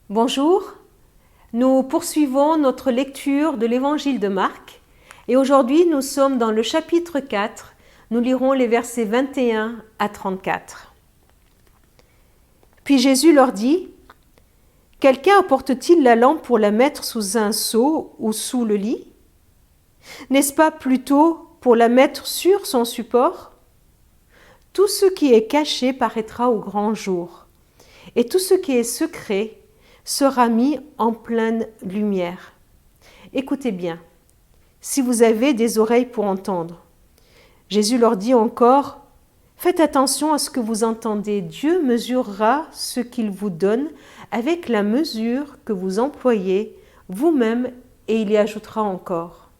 Bonjour, nous poursuivons notre lecture de l'évangile de Marc et aujourd'hui nous sommes dans le chapitre 4, nous lirons les versets 21 à 34. Puis Jésus leur dit, « Quelqu'un apporte-t-il la lampe pour la mettre sous un seau ou sous le lit? N'est-ce pas plutôt pour la mettre sur son support? Tout ce qui est caché paraîtra au grand jour, et tout ce qui est secret sera mis en pleine lumière. Écoutez bien, si vous avez des oreilles pour entendre. » Jésus leur dit encore, « Faites attention à ce que vous entendez. Dieu mesurera ce qu'il vous donne avec la mesure que vous employez vous-même et il y ajoutera encore.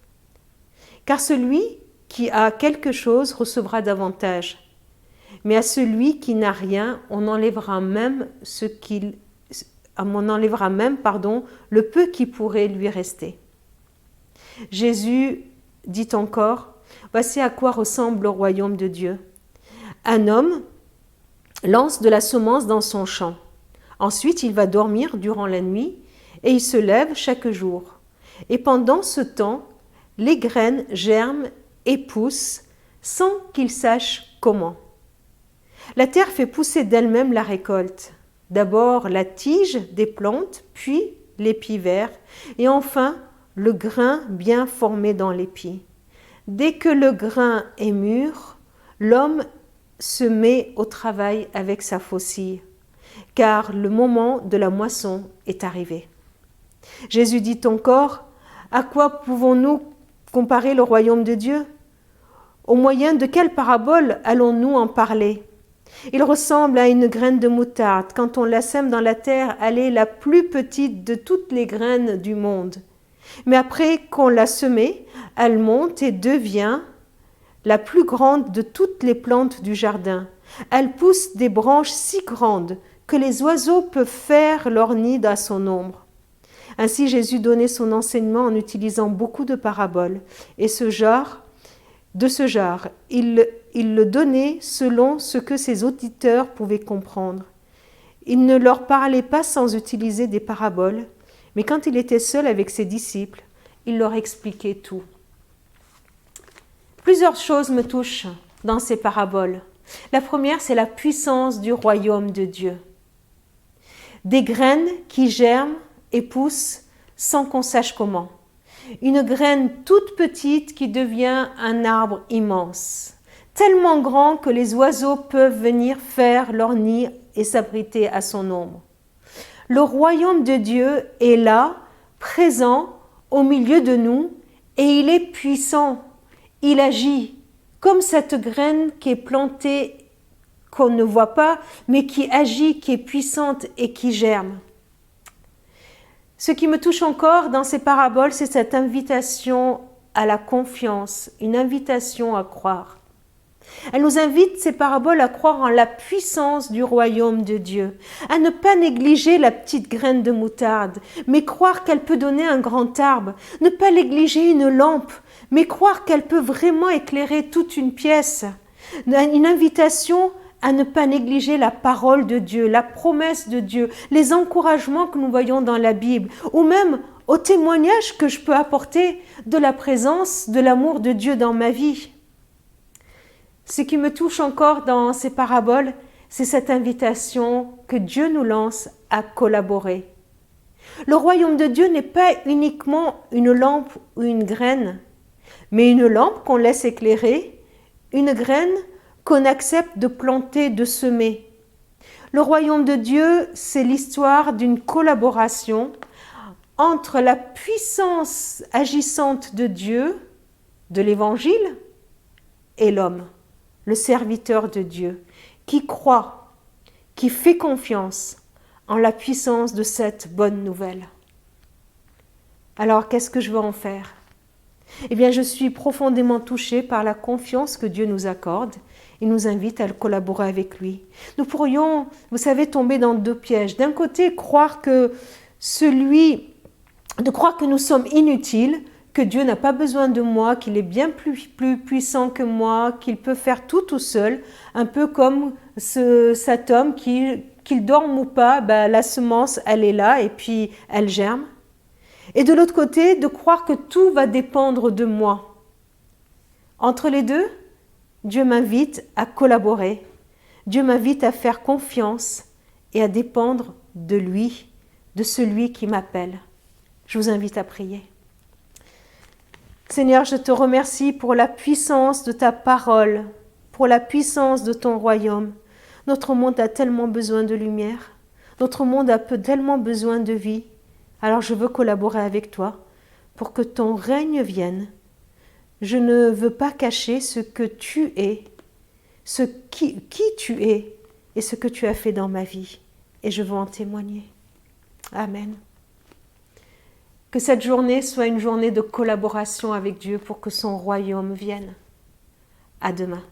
Car celui qui a quelque chose recevra davantage, mais à celui qui n'a rien, on enlèvera même le peu qui pourrait lui rester. » Jésus dit encore, « Voici à quoi ressemble le royaume de Dieu. Un homme lance de la semence dans son champ. Ensuite, il va dormir durant la nuit et il se lève chaque jour. Et pendant ce temps, les graines germent et poussent sans qu'il sache comment. La terre fait pousser d'elle-même la récolte. D'abord la tige des plantes, puis l'épi vert, et enfin le grain bien formé dans l'épi. Dès que le grain est mûr, l'homme se met au travail avec sa faucille, car le moment de la moisson est arrivé. » Jésus dit encore, « À quoi pouvons-nous comparer le royaume de Dieu? Au moyen de quelle parabole allons-nous en parler? Il ressemble à une graine de moutarde. Quand on la sème dans la terre, elle est la plus petite de toutes les graines du monde. Mais après qu'on l'a semée, elle monte et devient la plus grande de toutes les plantes du jardin. Elle pousse des branches si grandes que les oiseaux peuvent faire leur nid à son ombre. » Ainsi Jésus donnait son enseignement en utilisant beaucoup de paraboles. Et de ce genre, il le donnait selon ce que ses auditeurs pouvaient comprendre. Il ne leur parlait pas sans utiliser des paraboles, mais quand il était seul avec ses disciples, il leur expliquait tout. Plusieurs choses me touchent dans ces paraboles. La première, c'est la puissance du royaume de Dieu. Des graines qui germent et poussent sans qu'on sache comment. Une graine toute petite qui devient un arbre immense, tellement grand que les oiseaux peuvent venir faire leur nid et s'abriter à son ombre. Le royaume de Dieu est là, présent, au milieu de nous, et il est puissant. Il agit comme cette graine qui est plantée, qu'on ne voit pas, mais qui agit, qui est puissante et qui germe. Ce qui me touche encore dans ces paraboles, c'est cette invitation à la confiance, une invitation à croire. Elle nous invite, ces paraboles, à croire en la puissance du royaume de Dieu, à ne pas négliger la petite graine de moutarde, mais croire qu'elle peut donner un grand arbre, ne pas négliger une lampe, mais croire qu'elle peut vraiment éclairer toute une pièce. Une invitation à ne pas négliger la parole de Dieu, la promesse de Dieu, les encouragements que nous voyons dans la Bible, ou même au témoignage que je peux apporter de la présence, de l'amour de Dieu dans ma vie. Ce qui me touche encore dans ces paraboles, c'est cette invitation que Dieu nous lance à collaborer. Le royaume de Dieu n'est pas uniquement une lampe ou une graine, mais une lampe qu'on laisse éclairer, une graine qu'on accepte de planter, de semer. Le royaume de Dieu, c'est l'histoire d'une collaboration entre la puissance agissante de Dieu, de l'Évangile, et l'homme, le serviteur de Dieu, qui croit, qui fait confiance en la puissance de cette bonne nouvelle. Alors, qu'est-ce que je veux en faire? Eh bien, je suis profondément touchée par la confiance que Dieu nous accorde. Il nous invite à collaborer avec lui. Nous pourrions, vous savez, tomber dans deux pièges. D'un côté, croire que nous sommes inutiles, que Dieu n'a pas besoin de moi, qu'il est bien plus puissant que moi, qu'il peut faire tout seul, un peu comme cet homme qui qu'il dorme ou pas, la semence, elle est là et puis elle germe. Et de l'autre côté, de croire que tout va dépendre de moi. Entre les deux, Dieu m'invite à collaborer. Dieu m'invite à faire confiance et à dépendre de lui, de celui qui m'appelle. Je vous invite à prier. Seigneur, je te remercie pour la puissance de ta parole, pour la puissance de ton royaume. Notre monde a tellement besoin de lumière. Notre monde a tellement besoin de vie. Alors je veux collaborer avec toi pour que ton règne vienne. Je ne veux pas cacher ce que tu es, qui tu es et ce que tu as fait dans ma vie. Et je veux en témoigner. Amen. Que cette journée soit une journée de collaboration avec Dieu pour que son royaume vienne. À demain.